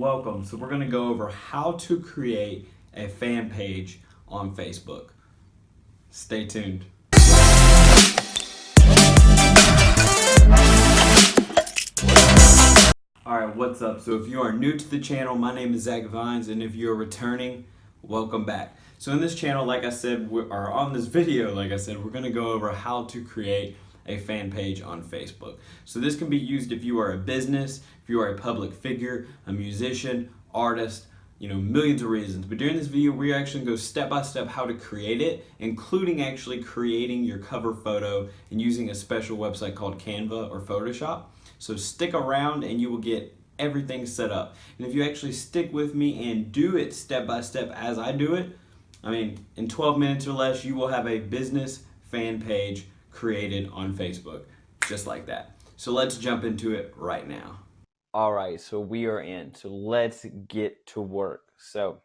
welcome. So we're going to go over how to create a fan page on Facebook. Stay tuned. Alright, what's up? So if you are new to the channel, my name is Zach Vines, and if you're returning, welcome back. So in this channel, like I said, or on this video, like I said, we're going to go over how to create a fan page on Facebook. So this can be used if you are a business, if you are a public figure, a musician, artist, millions of reasons. But during this video, we're actually going to go step by step how to create it, including actually creating your cover photo and using a special website called Canva or Photoshop. So stick around and you will get everything set up. And if you actually stick with me and do it step by step as I do it, in 12 minutes or less, you will have a business fan page created on Facebook, just like that. So let's jump into it right now. All right, so we are in. So let's get to work. So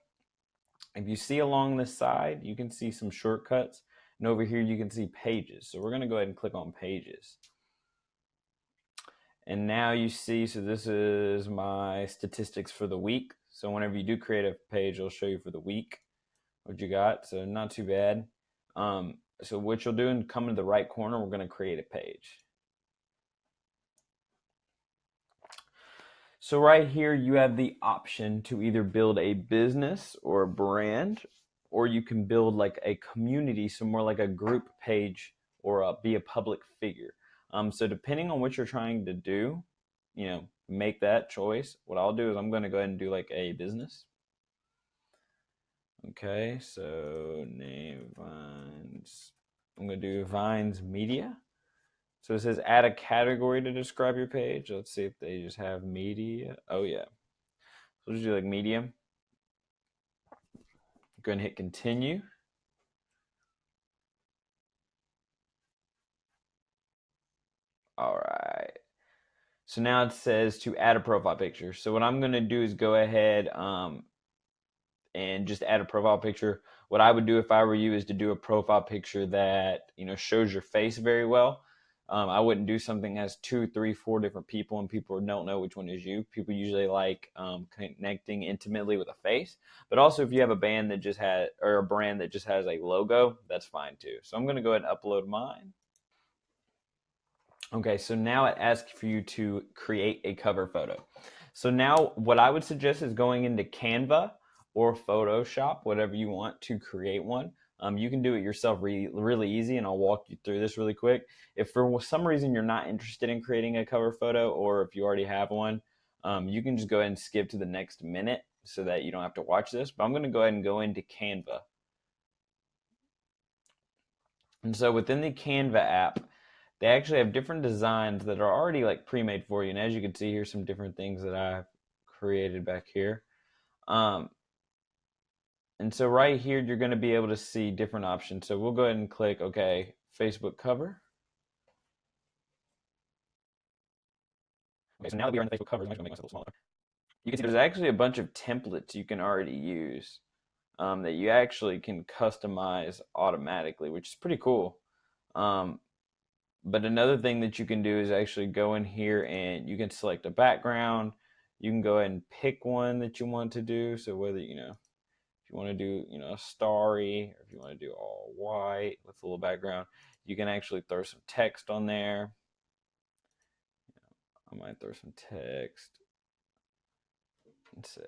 if you see along the side, you can see some shortcuts. And over here, you can see pages. So we're going to go ahead and click on pages. And now you see, so this is my statistics for the week. So whenever you do create a page, it'll show you for the week what you got. So not too bad. So what you'll do, and come to the right corner, we're going to create a page. So right here, you have the option to either build a business or a brand, or you can build like a community, so more like a group page, or be a public figure. So depending on what you're trying to do, make that choice. What I'll do is I'm going to go ahead and do like a business. Okay, so name Vines. I'm going to do Vines Media. So it says add a category to describe your page. Let's see if they just have media. Oh yeah. So we'll just do like medium. Go ahead and hit continue. All right. So now it says to add a profile picture. So what I'm going to do is go ahead and just add a profile picture. What I would do if I were you is to do a profile picture that shows your face very well. I wouldn't do something that has 2, 3, 4 different people and people don't know which one is you. People usually like connecting intimately with a face. But also if you have a band that just has, or a brand that just has a logo, that's fine too. So I'm going to go ahead and upload mine. Okay, so now it asks for you to create a cover photo. So now what I would suggest is going into Canva or Photoshop, whatever you want, to create one. You can do it yourself really easy, and I'll walk you through this really quick. If for some reason you're not interested in creating a cover photo, or if you already have one, you can just go ahead and skip to the next minute so that you don't have to watch this. But I'm going to go ahead and go into Canva. And so within the Canva app, they actually have different designs that are already like pre-made for you. And as you can see, here's some different things that I've created back here. And so right here, you're going to be able to see different options. So we'll go ahead and click, okay, Facebook cover. Okay, so now that we are in the Facebook cover, I'm just going to make myself a little smaller. You can see there's actually a bunch of templates you can already use that you actually can customize automatically, which is pretty cool. But another thing that you can do is actually go in here and you can select a background. You can go ahead and pick one that you want to do. So whether, if you want to do, a starry, or if you want to do all white with a little background, you can actually throw some text on there. I might throw some text and say,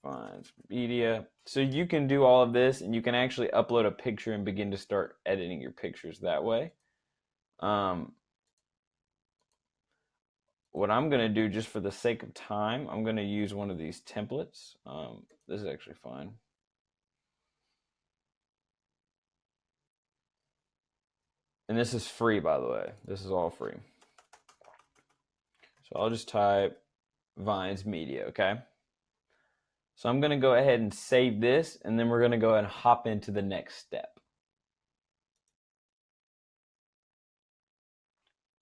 Vines Media. So you can do all of this, and you can actually upload a picture and begin to start editing your pictures that way. What I'm going to do, just for the sake of time, I'm going to use one of these templates. This is actually fine. And this is free, by the way. This is all free. So I'll just type Vines Media, okay? So I'm going to go ahead and save this, and then we're going to go ahead and hop into the next step.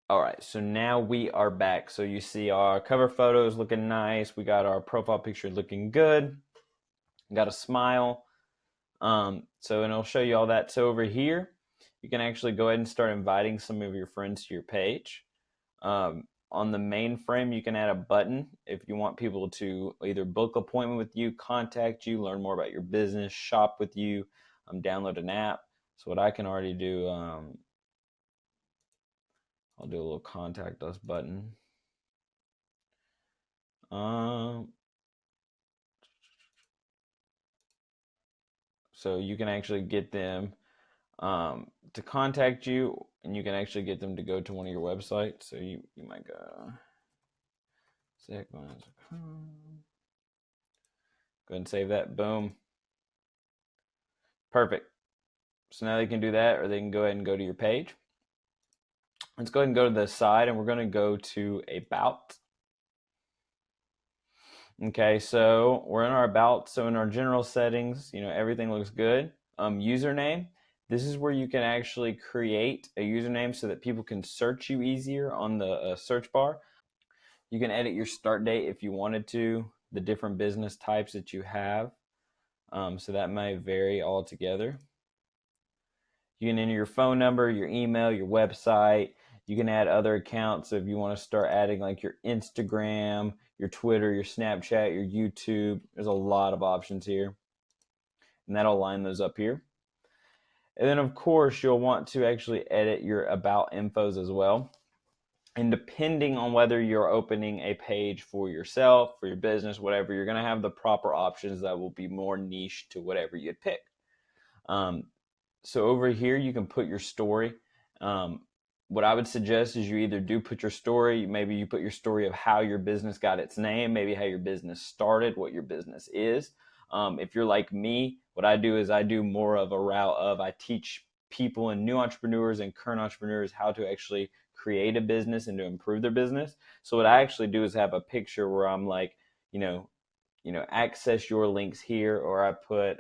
All right, so now we are back. So you see our cover photos looking nice. We got our profile picture looking good. Got a smile. And it'll show you all that. So over here, you can actually go ahead and start inviting some of your friends to your page. On on the main frame, you can add a button if you want people to either book an appointment with you, contact you, learn more about your business, shop with you, download an app. So what I can already do, I'll do a little contact us button. So you can actually get them to contact you, and you can actually get them to go to one of your websites. So you might go zachvines.com. Go ahead and save that. Boom. Perfect. So now they can do that, or they can go ahead and go to your page. Let's go ahead and go to the side, and we're going to go to About. Okay, so we're in our About. So in our general settings, everything looks good. Username. This is where you can actually create a username so that people can search you easier on the search bar. You can edit your start date if you wanted to, the different business types that you have. So that may vary altogether. You can enter your phone number, your email, your website. You can add other accounts. So if you want to start adding like your Instagram, your Twitter, your Snapchat, your YouTube, there's a lot of options here. And that'll line those up here. And then of course you'll want to actually edit your about infos as well. And depending on whether you're opening a page for yourself, for your business, whatever, you're going to have the proper options that will be more niche to whatever you'd pick. So over here, you can put your story. What I would suggest is you either do put your story, maybe you put your story of how your business got its name, maybe how your business started, what your business is. If you're like me, what I do is I do more of a route of I teach people and new entrepreneurs and current entrepreneurs how to actually create a business and to improve their business. So what I actually do is have a picture where I'm like, access your links here, or I put,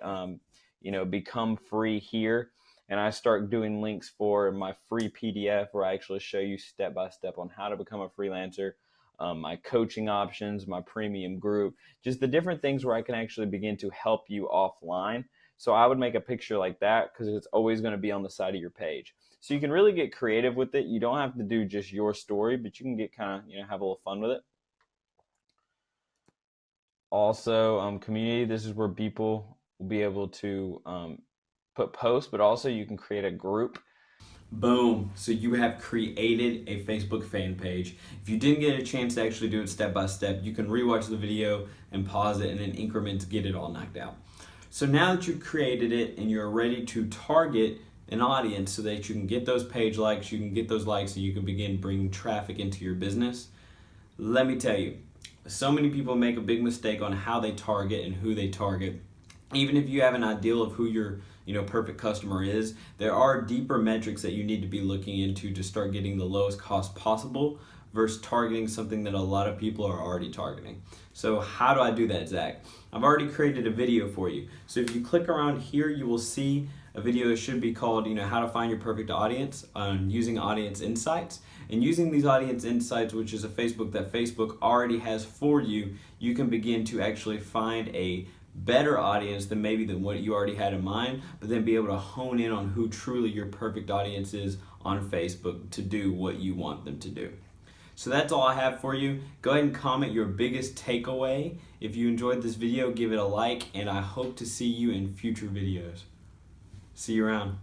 become free here. And I start doing links for my free PDF where I actually show you step by step on how to become a freelancer, my coaching options, my premium group, just the different things where I can actually begin to help you offline. So I would make a picture like that because it's always going to be on the side of your page. So you can really get creative with it. You don't have to do just your story, but you can get kind of, have a little fun with it. Also, community, this is where people will be able to put posts, but also you can create a group. Boom. So you have created a Facebook fan page. If you didn't get a chance to actually do it step by step, you can rewatch the video and pause it and then increment to get it all knocked out. So now that you've created it and you're ready to target an audience so that you can get those page likes, you can get those likes, and you can begin bringing traffic into your business, let me tell you, so many people make a big mistake on how they target and who they target. Even if you have an ideal of who your perfect customer is, there are deeper metrics that you need to be looking into to start getting the lowest cost possible versus targeting something that a lot of people are already targeting. So how do I do that, Zach? I've already created a video for you. So if you click around here, you will see a video that should be called, how to find your perfect audience on using audience insights. And using these audience insights, which is a Facebook that Facebook already has for you, you can begin to actually find a better audience than what you already had in mind, but then be able to hone in on who truly your perfect audience is on Facebook to do what you want them to do. So that's all I have for you. Go ahead and comment your biggest takeaway. If you enjoyed this video, give it a like, and I hope to see you in future videos. See you around.